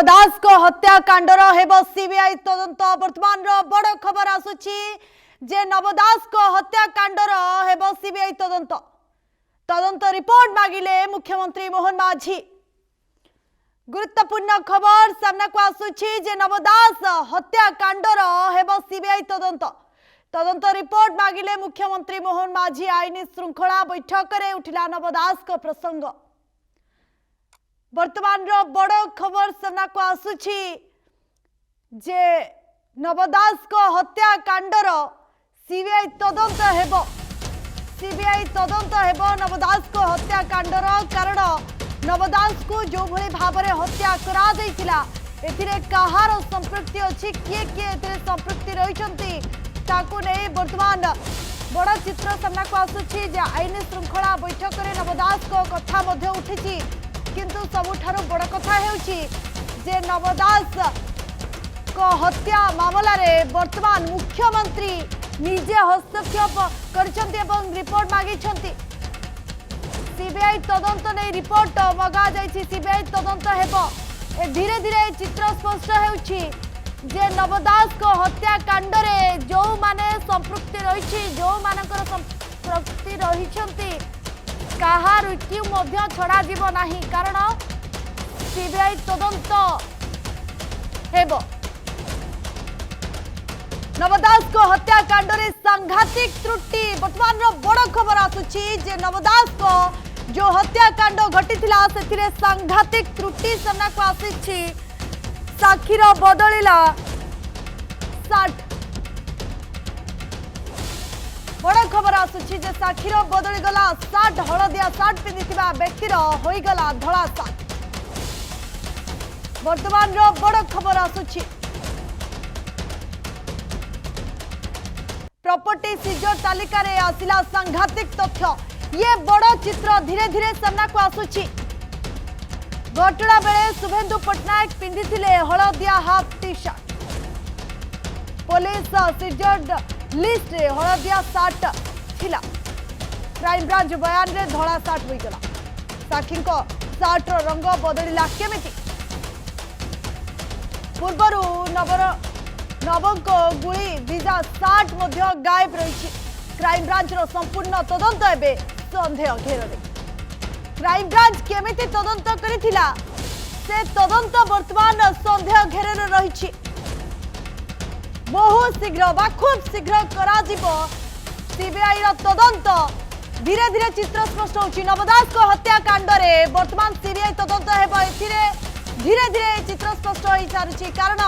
नवदास को हत्याकांडर हेबो सीबीआई तदंत वर्तमान बड़ खबर आसुची जे नवदास को हत्याकांडर हेबो सीबीआई तदंत तदंत रिपोर्ट मागिले मुख्यमंत्री मोहन माझी। गुरुत्वपूर्ण खबर सामना को आसुची जे नवदास हत्याकांडर हेबो सीबीआई तदंत तदंत रिपोर्ट मागिले मुख्यमंत्री मोहन माझी। आईन श्रृंखला बैठक में उठिला नवदास को प्रसंग। वर्तमान बड़ खबर सामना को आसुची जे नवदास को हत्याकांडर सीबीआई तदंत हेबो। सीबीआई तदंत हेबो नवदास को हत्याकांडर कारण नवदास को जो भली भाव में हत्या करा दैथिला एथिरे कहार संपृक्ति अछि किए किए एथिरे संपृक्ति रहिसंती ताकू नै वर्तमान बड़ चित्र सामना को आसुची जे आईन श्रृंखला बैठक में नवदास को कथा मध्य उठिची किंतु सबुठारु बड़ कथा हेउची जे नवदास को हत्या मामला रे वर्तमान मुख्यमंत्री निजे हस्तक्षेप करछंती एवं रिपोर्ट मागिछंती। सीबीआई तदंत नै रिपोर्ट मगा जायछि। सीबीआई तदंत हेबो ए धीरे धीरे चित्र स्पष्ट हेउची जे नवदास को हत्याकांड रे जो माने संपृक्ति रहिछि जो मानकर संपृक्ति रहिछंती कहार की मध्य छड़ा जीव नाही कारण सीबीआई तदंत हेबो। नवदास को हत्याकांड रे सांघातिक त्रुटि वर्तमान बड़ खबर आसुची जे नवदास को जो हत्याकांड घटिथिला सेथिरे सांघातिक त्रुटि सामना को आसीछि। साक्षीर बदलिला साठ बड़ खबर आसुची जे साक्षीर बदली गला साठ हलदिया साठ पिंधिथिबा व्यक्तिर होइगला धला साठ। वर्तमान बड़ खबर आसुची प्रॉपर्टी सीजर तालिका रे आसिला सांघातिक तथ्य। ये बड़ चित्र धीरे धीरे सामना को आसुची। घटना बेले शुभेंदु पट्टनायक पिंधिथिले हलदिया half T shirt. Police seized list रे हलदिया सार्ट थिला। क्राइम ब्रांच बयान रे धला सार्ट होई गला। साक्षी को सार्ट रो रंग बदलिला केमिति पूर्वरु नवं को गुली वीजा सार्ट मध्य गायब रही। क्राइम ब्रांच रो संपूर्ण तदंत एबे संदेह घेରରେ। क्राइम ब्रांच केमिति तदंत करिथिला से तदंत वर्तमान संदेह घेରରେ रही। बहुत शीघ्र बा खूब शीघ्र करा जीवो सीबीआई रो तदंत। धीरे धीरे चित्र स्पष्ट होची। नवदास को हत्याकांड रे वर्तमान सीबीआई तदंत हेबो। एथिरे धीरे धीरे चित्र स्पष्ट होई सारुची कारण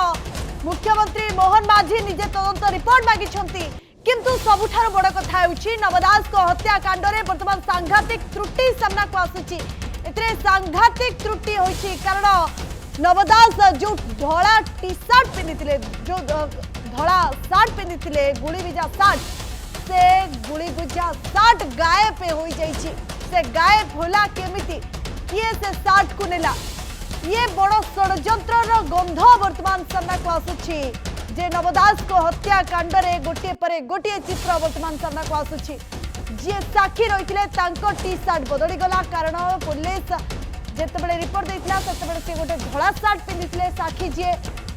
मुख्यमंत्री मोहन माझी निजे तदंत रिपोर्ट मागिछंती किंतु सबुठार बड़ कथा हेउची नवदास को हत्याकांड रे वर्तमान सांघातिक त्रुटि सामना को आसुची। एथिरे सांघातिक त्रुटि होईची कारण नवदास जो धला टी शर्ट पिनिथिले जो धला शर्ट पिनिथिले गुली विजा शर्ट से गुली विजा शर्ट गायब हो जाइछि। से गायब होला केमिति किए से शर्ट को नेला ये बड़ षड्यंत्र गंध वर्तमान सामना को आसुची जे नवदास को हत्याकांड रे गोटे परे गोटे चित्र वर्तमान सामना को आसुची। जे साक्षी रहिथिले तांको टी शर्ट बदली गला कारण पुलिस जेतेबेले रिपोर्ट देथिला सेतेबेले से गोटे धला शर्ट पिंधिथिले साक्षी जे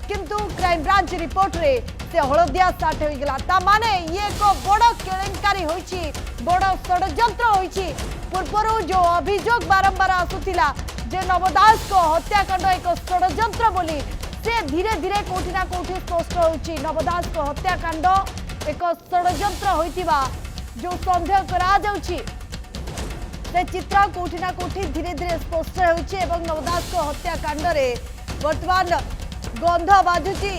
किंतु क्राइम ब्रांच रिपोर्ट रे से हलदिया शर्ट हो गला। ता माने ये एक बड़ केलेंकारी होईची बड़ षड्यंत्र होईची। पूर्वरु जो अभियोग बारंबार आसुथिला जे नवदास को हत्याकांड एक षड्यंत्र बोली से धीरे धीरे कोठी ना कोठी स्पष्ट होईची। नवदास को हत्याकांड एक षड्यंत्र होईतिबा जो संदेह करा जाउची से चित्र कोठी ना कोठी धीरे धीरे स्पष्ट होईची एवं नवदास को हत्याकांड रे वर्तमान गंध बाजुची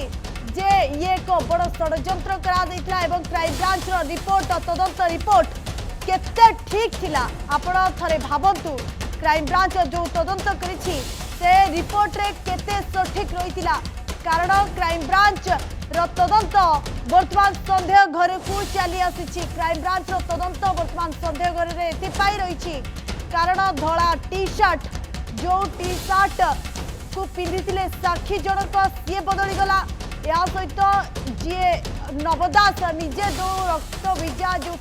जे ये एक बड़ षड्यंत्र करा दैथिला एवं क्राइम ब्रांच रो रिपोर्ट तदंत रिपोर्ट केते ठीक थिला। आपण थरे भाबंतु क्राइम ब्रांच जो तदंत करिछि से रिपोर्ट रे केते सठिक रहितिला कारण क्राइम ब्रांच रो तदंत वर्तमान संदेह घर को चली आसीछि। क्राइम ब्रांच रो तदंत वर्तमान संदेह घर रे एति पाई रहिछि कारण धला टी शर्ट जो टी शर्ट को पिंधिथिले साक्षी जनक सी बदली गला। या सहित जे नवदास निजे जो रक्त भिजा जो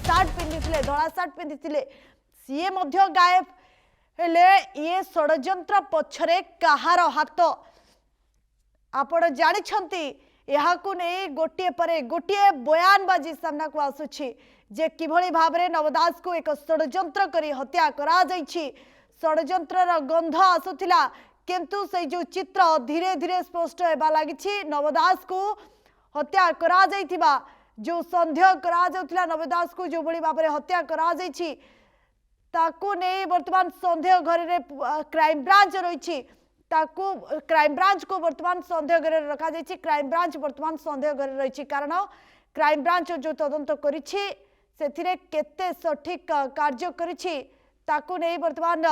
शर्ट पिंधिथिले धला शर्ट पिंधिथिले सी मध्य गायब हेले ये षड्यंत्र पछरे कहार हाथ आपण जानिछंती यहाकु नै गोटे परे गोटे बयानबाजी सामना को आसुछि जे किभଳି भाबरे नवदास को एक षडयंत्र करी हत्या करा जाइछि। षडयंत्रर गंध आसुथिला किंतु से जो चित्र धीरे धीरे स्पष्ट हेबा लागिछि। नवदास को हत्या करा जाइथिबा जो संदेह करा जाउथिला नवदास को जो भଳି भाबरे हत्या करा जाइछि ताकू नहीं वर्तमान संदेह घर रे क्राइम ब्रांच रही ताकू क्राइम ब्रांच को वर्तमान संदेह घर रखा जाइछि। क्राइम ब्रांच वर्तमान संदेह घर रही कारण क्राइम ब्रांच जो तदंत करिछि सेथिरे केते सठिक कार्य करिछि ताकू नहीं वर्तमान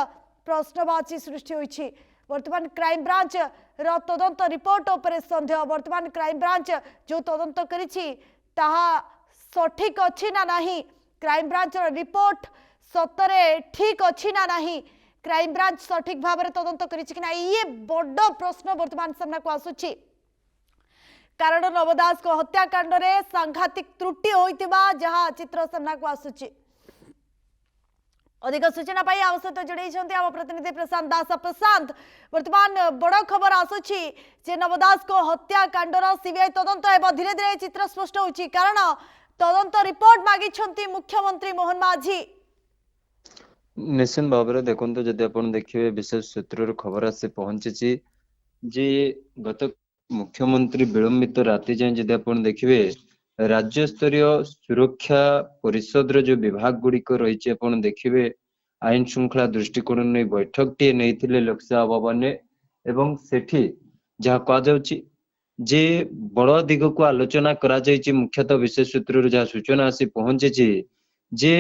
प्रश्नवाची सृष्टि होइछि। वर्तमान क्राइम ब्रांच रो तदंत रिपोर्ट उपरे संदेह वर्तमान क्राइम ब्रांच जो तदंत करिछि ताहा सठिक अछि ना नाही क्राइम ब्रांच रो रिपोर्ट सतरे ठीक अच्छी ना नहीं क्राइम ब्रांच सठिक भाव में तदंत करिछि ये बड़ प्रश्न वर्तमान सामना को आसुछि। कारण नवदास को हत्याकांड रे सांघातिक त्रुटि होइतिबा जहां चित्र सामना को आसुछि। अधिक सूचना पाई आम सहित जोड़े आम प्रतिनिधि प्रशांत दास। प्रशांत वर्तमान बड़ खबर आसुछि जे नवदास को हत्याकांडर सीबीआई तदंत हेब धीरे धीरे चित्र स्पष्ट होछि कारण तदंत रिपोर्ट मागिछंती मुख्यमंत्री मोहन माझी। निश्चित भाव में देखो जदि आप देखिए विशेष सूत्र खबर आसी पहुंची जे गत मुख्यमंत्री विलंबित राति जाए जदि आप देखिए राज्य स्तरीय सुरक्षा परिषद जो विभाग गुड़िक रही आप देखिए आईन श्रृंखला दृष्टिकोण नहीं बैठक टी नहीं लोकसभा भवन एवं सेठी जहाँ कहुच्छी जे बड़ दिग को आलोचना करा जायछि। मुख्यतः विशेष सूत्र जहाँ सूचना आसी पहुंची जे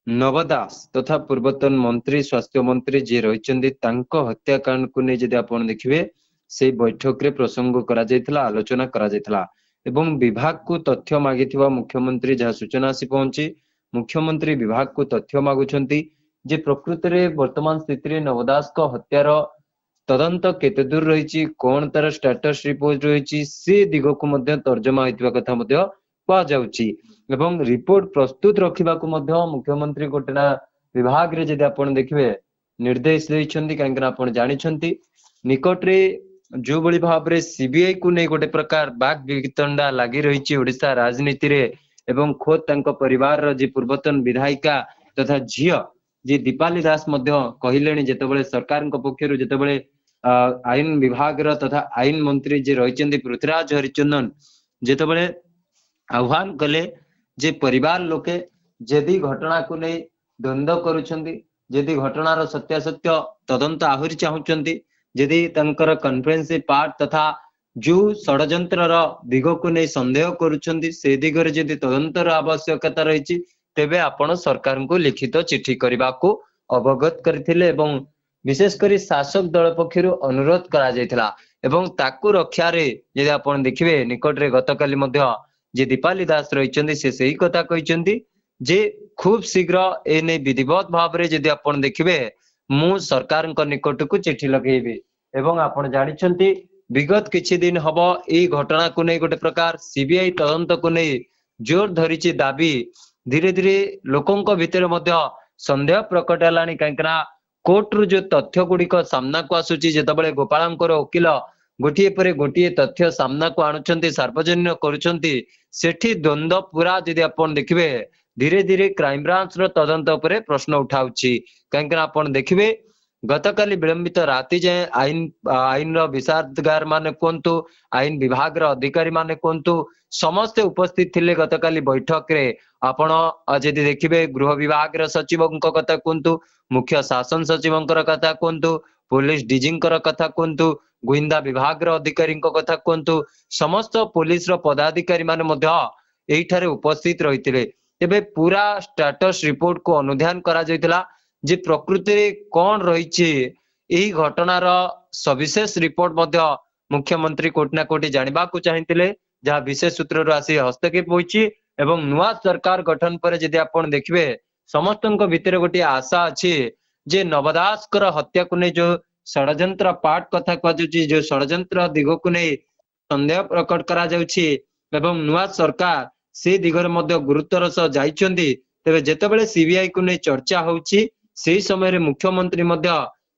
नवदास तथा पूर्वतन मंत्री स्वास्थ्य मंत्री जे रही हत्याकांड को नहीं जदि आप देखिए से बैठक रे प्रसंग करा जायथिला आलोचना करा जायथिला एवं विभाग को तथ्य मागिथिबा मुख्यमंत्री जहाँ सूचना आसी पहुंची मुख्यमंत्री विभाग को तथ्य मागुछंती जे प्रकृत रे वर्तमान स्थिति रे नवदास को हत्यार तदंत केते दूर रही कौन तार स्टेटस रिपोर्ट रही से दिग को मध्य तर्जमा होइतिबा कथा मध्य कह जाउची एवं रिपोर्ट प्रस्तुत रखिबा को मध्य मुख्यमंत्री गोटेना विभाग रे जदि आपण देखिबे निर्देश देइछंती काहेकि आपण जानिछंती निकट रे जो बड़ी भाव रे सीबीआई को नै गोटे प्रकार बाग वितंडा लागि रही ओडिशा राजनीति रे एवं खोद तांको परिवार रो जे पूर्वतन विधायिका तथा झियो जे दीपाली दास मध्य कहिलेनी जेतेबेले सरकार पक्षरु जेतेबेले आईन विभाग रो तथा आईन मंत्री जे रहिचंती पृथ्वीराज हरिचंदन जेतेबेले आह्वान कले जे परिवार लोके जदि घटना को नहीं द्वंद्व करुछंती जदि घटनार सत्यासत्य तदंत आहुरी चाहूचंती जदि तंकर कन्फरेंस पार्ट तथा जो षडयंत्र दिग को नहीं संदेह करुछंती से दिगरे जदि तदंतर आवश्यकता रही तेबे आपण सरकार को लिखित चिठी करने को अवगत करथिले एवं विशेषकर शासक दल पक्षरु अनुरोध करा जायथिला एवं ताकू रक्षा रे यदि आपण देखिबे निकट रे गतकाली मध्य जे दीपाली दास रही से ही कथा कहते जे खूब शीघ्र ए नहीं विधिवत भाव में जदि आप देखिए मु सरकार निकट को चिठी लगेबी एवं आपण जानिछंती विगत किछि दिन हब ए घटना को नहीं गोटे प्रकार सीबीआई तदंत को नहीं जोर धरिछि दाबी धीरे धीरे लोकों भितर मध्य संदेह प्रकट हेलानी काहेकना कोर्ट रु जो तथ्य गुड़िक सामना को आसुछि जेतेबेले गोपालंकर वकील गोटिए पर गोटिए तथ्य सामना को आणुछंती सार्वजनिक करुछंती सेठी द्वंद्व पूरा जदि आपण देखिबे धीरे धीरे क्राइम ब्रांच रो तदंत उपरे प्रश्न उठाउछि काहेकि आपण देखिबे गतकाली विलंबित राति जाए आईन रो विशारदगार माने कोंतु आईन विभाग रो अधिकारी माने कोंतु समस्त उपस्थित थिले गतकाली बैठक रे आपण जदि देखिबे गृह विभाग रो सचिवक कथा कोंतु मुख्य शासन सचिवक कथा कोंतु पुलिस डीजींकर कथा कोंतु गुइंदा विभाग रो अधिकारी कथा कोंतु समस्त पुलिस रो पदाधिकारी माने मध्य एठारे उपस्थित रहितिले तेबे पूरा स्टेटस रिपोर्ट को अनुध्यान करा जायतिला जे प्रकृति रे कोन रहिछि एही घटनार सविशेष रिपोर्ट मध्य मुख्यमंत्री कोटना कोटी जानिबा को चाहितिले जहाँ विशेष सूत्र रो आसी हस्तक्षेप होइछि एवं नुआ सरकार गठन पर जदि आपण देखिबे समस्तक भितर गोटे आशा अछि जे नवदास कर हत्या को नै जो षडयंत्र पाठ कथा कहुछि जो षडयंत्र दिग को नहीं संदेह प्रकट करा जाउछि एवं नुआ सरकार से दिगरे मध्य गुरुत्वर सह जाइछंती तेबे जेतेबेले सीबीआई को नहीं चर्चा होउछि से समय रे मुख्यमंत्री मध्य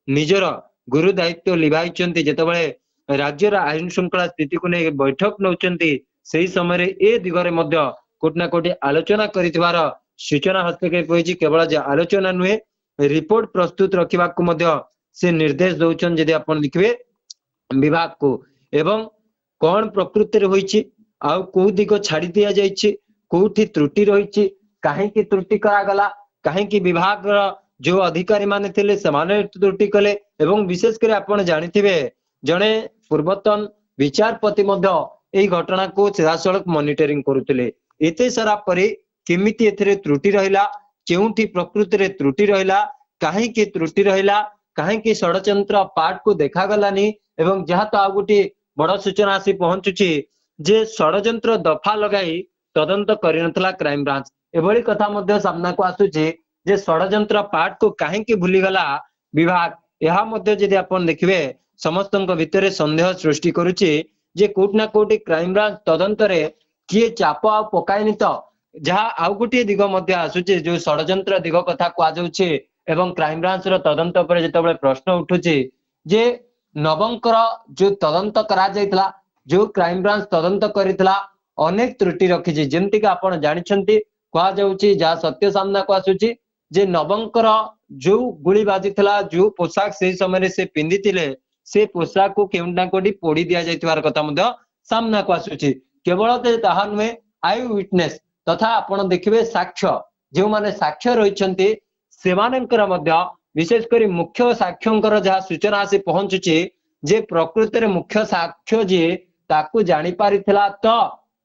निजर गुरु दायित्व लिभाइछंती जेतेबेले राज्यर आईन श्रृंखला स्थिति को नहीं बैठक नौचंती सही समय ए दिगरे मध्य कोटि ना कोटि आलोचना करिथिबार सूचना हस्तक्षेप होइछि। केवल जे आलोचना नुहे रिपोर्ट प्रस्तुत रखिबा को मध्य से निर्देश दौचन जदि आपण देखिबे विभाग को एवं कौन प्रकृति रे होइछि आउ को दिग छाड़ी दिया जाइछि कोठी त्रुटि रहिछि काहे त्रुटि करा गला काहे विभाग जो अधिकारी माने थिले समाने त्रुटि कले एवं विशेष कर आपण जानिथिबे जणे पूर्वतन विचारपति मध्य एई घटना को सीधासलख मॉनिटरिंग करुथिले एते सारा परे केमिति एथिरे त्रुटि रहिला केउठी प्रकृति रे त्रुटि रहिला काहे त्रुटि रहिला काहे षडयंत्र पार्ट को देखा गलानी एवं जहाँ तो आ गोटे बड़ सूचना आसी पहुंचुची जे षडयंत्र दफा लगाई तदंत करिनथला क्राइम ब्रांच एभली कथा मध्य सामना को आसुची जे षडयंत्र पार्ट को काहे भूली गला विभाग यह मध्य यदि आपण देखिबे समस्तक भितर संदेह सृष्टि करुची जे कोट ना कोटि क्राइम ब्रांच तदंत रे किए चाप आ पकाइनी तो जहाँ आउ गोटे दिग मध्य आसुची जो षडयंत्र दिग कथा कह जाउची एवं क्राइम ब्रांच रो तदंत पर जेतेबेले प्रश्न उठुची जे नवंकर जो तदंत करा जायतला जो क्राइम ब्रांच तदंत करितला अनेक त्रुटि रखिछि जेमति कि आपण जानिछंती कह जाउची जहाँ सत्य सामना को आसुची जे नवंकर जो गुली बाजितला जो पोशाक से समय से पिंधिथिले से पोशाक को केउंटा कोडी पोड़ी दिया जायतिबार कथा मध्य सामना को आसुची केवल ताहा नुहे आई विटनेस तथा आपण देखिबे साक्ष्य जो माने साक्ष्य रहिछंती सेमानंकर मध्य विशेष करी मुख्य साक्ष्यंकर जहाँ सूचना आसी पहुंचुची जे प्रकृति रे मुख्य साक्ष्य जे ताकू जानी पारिथिला तो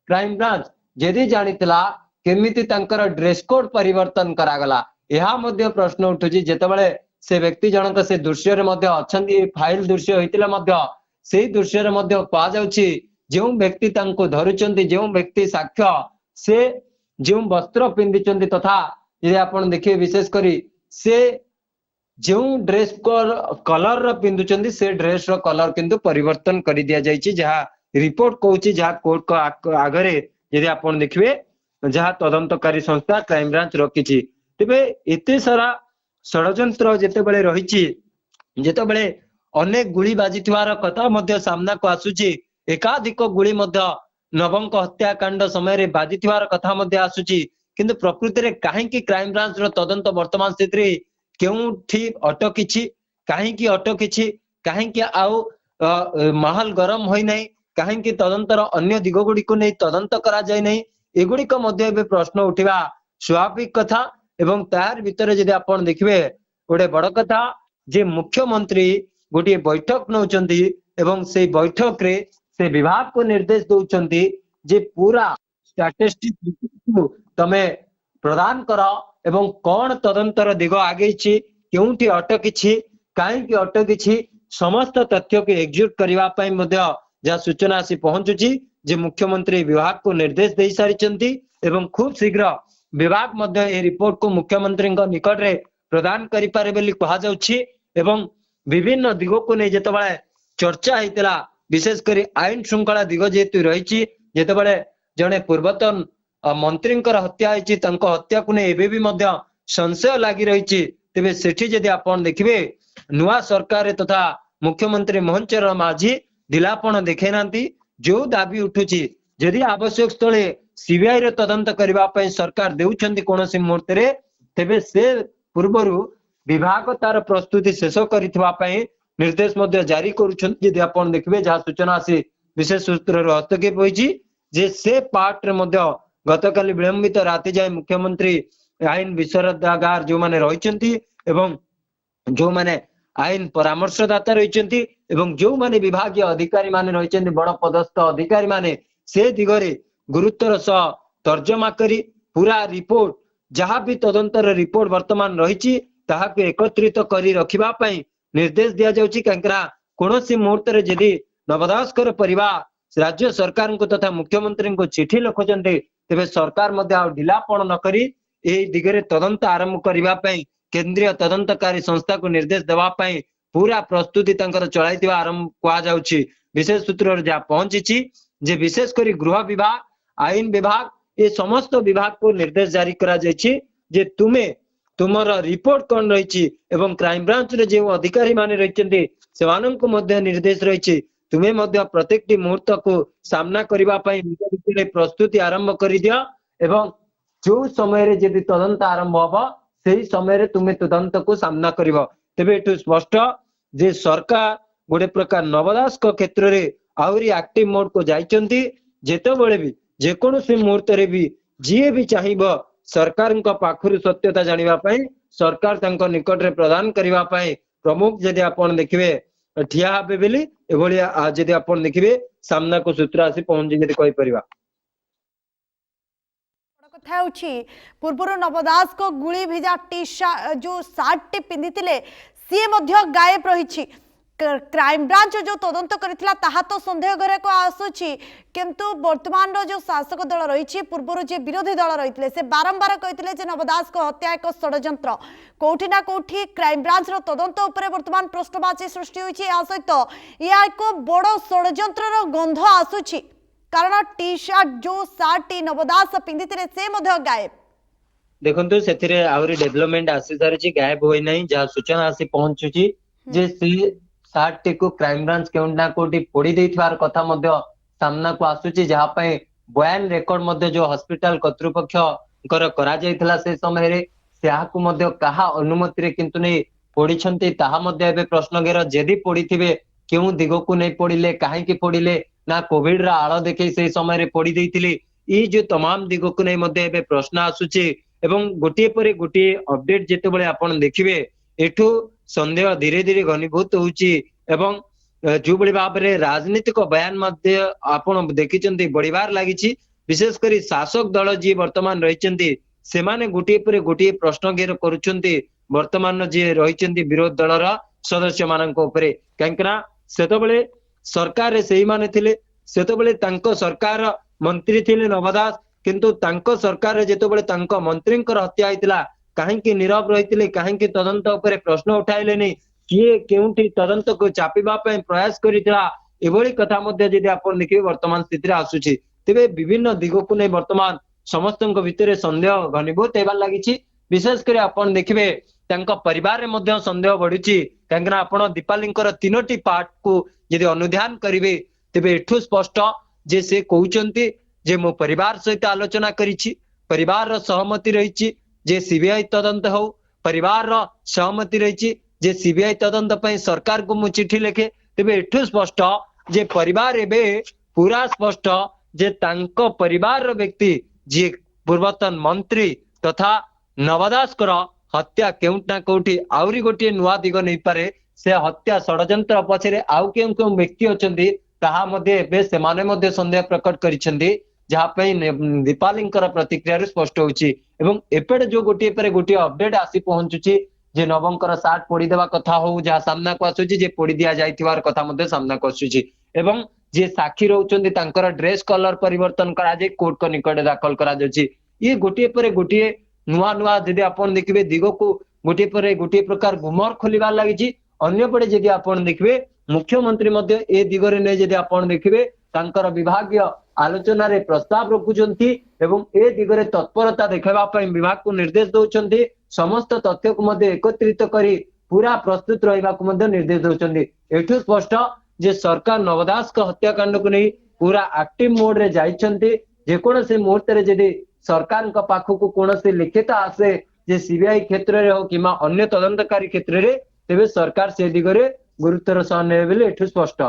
क्राइम ब्रांच जदि जानिथिला केमिति तांकर ड्रेस कोड परिवर्तन करागला यह मध्य प्रश्न उठुची जेतेबेले से व्यक्ति जनक से दृश्य रे मध्य अछंती फाइल दृश्य होइतिला मध्य सेही दृश्य रे मध्य पा जाउची जो व्यक्ति तांको धरुचंती जो व्यक्ति साक्ष्य से जो वस्त्र पिंधिचंती तथा यदि आपण देखिए विशेष करी से जो ड्रेस कलर रो पिंधुचंती से ड्रेस रो कलर किंतु परिवर्तन कर दिया जायछि जहाँ रिपोर्ट कहूची जहाँ कोर्ट को आगरे यदि आपण देखिबे जहाँ तदंतकारी संस्था क्राइम ब्रांच रखिछि तेबे एते सारा षडयंत्र जेतेबेले रहिछि जेतेबेले अनेक गुली बाजिथिवार कथा मध्य सामना को आसुछि एकाधिक गुली मध्य नवंक हत्याकांड समय रे बाजिथिवार कथा मध्य आसुछि किंतु प्रकृति रे काहेकि क्राइम ब्रांच रो तदंत वर्तमान स्थिति रे केउठी अटकिछि काहेकि अटकिछि काहेकि आउ माहौल गरम होई नै काहेकि तदंतर अन्य दिग गुडी को नै तदंत करा जाय नै एगुडी को मध्य बे प्रश्न उठिबा स्वाभाविक कथा एवं तार भितर यदि आपण देखिबे गोटे बड़ कथा जे मुख्यमंत्री गोटे बैठक नौचंती एवं से बैठक रे से विभाग को निर्देश दौचंती जे पूरा स्टैटिस्टिक्स तमे प्रदान कर एवं कौन तदंतर दिग आगे केउठी अटकी कहीं अटकी समस्त तथ्य को एक्जिक्यूट करने जहाँ सूचना आसी पहुंचुची जे मुख्यमंत्री विभाग को निर्देश दे सारी एवं खूब शीघ्र विभाग मध्य ए रिपोर्ट को मुख्यमंत्री निकट रे प्रदान करि पारे बोली कहा जाउछि एवं विभिन्न दिग को नहीं जेतेबेले चर्चा हेतिला विशेष करी आईन श्रृंखला दिग जेतु रहिछि जेतेबेले जने पूर्वतन मंत्री हत्या होइछि तांको हत्या को नहीं एबे भी मध्य संशय लागि रहिछि तेबे सेठी जदि आपण देखिबे नुआ सरकार तथा मुख्यमंत्री मोहन चरण माझी दिलापण देखे नांती जो दाबी उठुछि यदि आवश्यक स्थले सीबीआई रे तदंत करबा पई सरकार देउछंती कोनोसी मुहूर्त रे तेबे से पूर्वरु विभाग तार प्रस्तुति शेष करिथबा पई निर्देश मध्य जारी करूछंती यदि आपण देखिबे जहाँ सूचना से विशेष सूत्र हस्तक्षेप होइछि जे से पार्ट रे मध्य गतकाली विलंबित राति जाए मुख्यमंत्री आईन विशेषज्ञ जो माने रहिछंती एवं जो माने आईन परामर्शदाता रहिछंती एवं जो माने विभागीय अधिकारी माने रहिछंती बड़ पदस्थ अधिकारी माने से दिगरे गुरुत्वर सह तर्जमा करी पूरा रिपोर्ट जहाँ भी तदंतर रिपोर्ट वर्तमान रहिछि ताहाके एकत्रित करी रखिबा पई निर्देश दिया जाउछि कांकरा कोनोसी मुहूर्त रे यदि नवदासकर परिवार राज्य सरकार को तथा मुख्यमंत्री को चिठी लिखुचंती तेबे सरकार मध्य आ ढिलापण न करी ए दिगरे तदंत आरंभ करबा पई केंद्रीय तदंतकारी संस्था को निर्देश देवा पई पूरा प्रस्तुति तंकर चलाइतिबा आरंभ कहा जाउछि विशेष सूत्र जहाँ पहुंची जे विशेष करी गृह विभाग आईन विभाग ये समस्त विभाग को निर्देश जारी करा जायछि जे तुमे तुमर रिपोर्ट कौन रही एवं क्राइम ब्रांच रे जो अधिकारी माने रहिचंती सेवानंको मध्य निर्देश रही ତୁମେ ମଧ୍ୟ ପ୍ରତ୍ୟେକଟି ମୁହୂର୍ତ୍ତକୁ ସାମ୍ନା କରିବା ପାଇଁ ନିଜ ଭିତରେ ପ୍ରସ୍ତୁତି ଆରମ୍ଭ କରିଦିଅ ଏବଂ ଯୋଉ ସମୟରେ ଯଦି ତଦନ୍ତ ଆରମ୍ଭ ହବ ସେଇ ସମୟରେ ତୁମେ ତଦନ୍ତକୁ ସାମ୍ନା କରିବ। ତେବେ ଏଠୁ ସ୍ପଷ୍ଟ ଯେ ସରକାର ଗୋଟେ ପ୍ରକାର ନବ ଦାସଙ୍କ କ୍ଷେତ୍ରରେ ଆହୁରି ଆକ୍ଟିଭ ମୋଡ କୁ ଯାଇଛନ୍ତି। ଯେତେବେଳେ ବି ଯେକୌଣସି ମୁହୂର୍ତ୍ତରେ ବି ଯିଏ ବି ଚାହିଁବ ସରକାରଙ୍କ ପାଖରୁ ସତ୍ୟତା ଜାଣିବା ପାଇଁ ସରକାର ତାଙ୍କ ନିକଟରେ ପ୍ରଦାନ କରିବା ପାଇଁ ପ୍ରମୁଖ ଯଦି ଆପଣ ଦେଖିବେ ଠିଆ ହେବେ ବୋଲି ଏଭଳି ଯଦି ଆପଣ ଦେଖିବେ ସାମ୍ନାକୁ ସୂତ୍ର ଆସି ପହଞ୍ଚି ଯଦି କହିପାରିବା। କଥା ହେଉଛି ପୂର୍ବରୁ ନବ ଦାସଙ୍କ ଗୁଳି ଭିଜା ଯୋଉ ସାର୍ଟ ଟି ପିନ୍ଧିଥିଲେ ସିଏ ମଧ୍ୟ ଗାୟବ ରହିଛି। क्राइमब्रांच जो तदंत करथिला ताहा तो संदेह घरे को आसुची किंतु वर्तमान रो जो शासक दल रही पूर्वर जे विरोधी दल रही से बारंबार कहते जे नवदास को हत्या एक षड्यंत्र कोठी ना कोठी क्राइमब्रांच रो तदंत उपरे वर्तमान प्रश्नवाची सृष्टि होइछि। या सहित या एक बड़ षड्यंत्र रो गंध आसुची कारण टी शर्ट जो सार्ट टी नवदास पिंधिथिले से मध्य गायब। देखंतु सेथिरे आउरी डेवलपमेंट आसी सारिछि गायब होई नै जहा सूचना आसी पहुंचुछि जे से सार्ट टी को क्राइमब्रांच केउना कोठी पोड़ी देथिवार कथा मध्य सामना को आसुछि जहा पे बयान रेकॉर्ड मध्य जो हॉस्पिटल कर्तृपक्ष कर करा जायथिला से समय रे सेहाकु मध्य कहा अनुमति रे किंतु नै पोड़ीछंती ताहा मध्य एबे प्रश्न घेर जेदी पोड़ीथिबे केउ दिगो को नै पोड़ीले काहे की पोड़ीले ना कोविड रा आळ देखै से समय रे पोड़ी देथिली ई जो तमाम दिगो को नै मध्य एबे प्रश्न आसुछि एवं गोटिए परे गोटिए अपडेट जेतेबेले आपण देखिबे एठू संदेह धीरे धीरे घनीभूत होउछि एवं जो बड़ी भाव रे राजनीतिक बयान मध्य आपण देखिचंती बढ़िबार लागिछि। विशेष करी शासक दल जी वर्तमान रहिचंती सेमाने गोटिए परे गोटिए प्रश्न घेर करूचंती वर्तमान जे रहिचंती विरोध दलर सदस्य मानक उपरे कांकना सेतबेले सरकार रे सेही माने थिले सेतबेले तांको सरकार मंत्री थिले नवदास किंतु तांको सरकार रे जेतबेले तांको मंत्रींकर हत्या होइतिला काहेकि नीरव रहितिले काहेकि तदंत उपरे प्रश्न उठाइलेनी किए केउंठी तदंत को चापिबा ପାଇଁ प्रयास करितला एभଳି କଥା ମଧ୍ୟ ଯଦି ଆପଣ ଦେଖିବେ ବର୍ତ୍ତମାନ ସ୍ଥିତିରେ ଆସୁଛି। ତେବେ ବିଭିନ୍ନ ଦିଗକୁ ନେଇ ବର୍ତ୍ତମାନ ସମସ୍ତଙ୍କ ଭିତରେ ସନ୍ଦେହ ଘନୀଭୂତ ହେବାର ଲାଗିଛି। ବିଶେଷ କରି ଆପଣ ଦେଖିବେ ତାଙ୍କ ପରିବାରରେ ମଧ୍ୟ ସନ୍ଦେହ ବଢୁଛି କାହିଁକି ନା ଆପଣ ଦୀପାଲିଙ୍କର ତିନୋଟି ପାର୍ଟ କୁ ଯଦି ଅନୁଧ୍ୟାନ କରିବେ ତେବେ ଏଠୁ ସ୍ପଷ୍ଟ ଯେ ସେ କହୁଛନ୍ତି ଯେ ମୋ ପରିବାର ସହିତ ଆଲୋଚନା କରିଛି ପରିବାରର ସହମତି ରହିଛି जे सीबीआई तदंत हो परिवार सहमति रही जे सीबीआई तदंत पर सरकार को मु चिठी लिखे तेबे एठू स्पष्ट जे परिवार एबे पूरा स्पष्ट जे तांको परिवार व्यक्ति जे पूर्वतन मंत्री तथा नवदास कर हत्या केउटना कोठी आउरी गोटे नुआ दिग नहीं पारे से हत्या षड्यंत्र पछरे आउ केउ केउ व्यक्ति अछंती ताहा मध्ये एबे सेमाने मध्ये संदेह प्रकट करिसेंती जहाँ दीपालींकर प्रतिक्रिया स्पष्ट होची एवं एपटे जो गोटे पर गोटे अपडेट आसी पहुंचुची जे नवंकर सार्ट पोड़ी देवा कथा हो जहाँ सामना को आसुची जे पोड़ी दिया जाइथिवार कथा मध्ये सामना को आसुची एवं जे साक्षी रहउचंती तांकर ड्रेस कलर परिवर्तन करा जे कोर्ट को निकट दाखल करा जाउची। ये गोटे पर गोटे नुआ नुआ जदि आपण देखिबे दिगो को गोटे पर गोटे प्रकार गुमर खोलिबार लागिची। अन्य पटे जदि आपण देखिबे मुख्यमंत्री मध्ये ए दिगरे नै जदि आपण देखिबे तांकर विभागीय आलोचना रे प्रस्ताव रखुचंती एवं ए दिगरे तत्परता देखाबा पई विभाग को निर्देश दउचंती समस्त तथ्य को मध्ये एकत्रित करी पूरा प्रस्तुत रहिबा को मध्ये निर्देश दउचंती। एठू स्पष्ट जे सरकार नवदास का हत्याकांड को नहीं पूरा एक्टिव मोड रे जाइचंती जे कोनोसी मुहूर्त रे जदि सरकार का पाखु को कोनोसी लिखित आसे जे सीबीआई क्षेत्र रे हो किमा अन्य तदंतकारी क्षेत्र रे तेबे सरकार से दिगरे गुरुत्वर सह नेबे एठू स्पष्ट।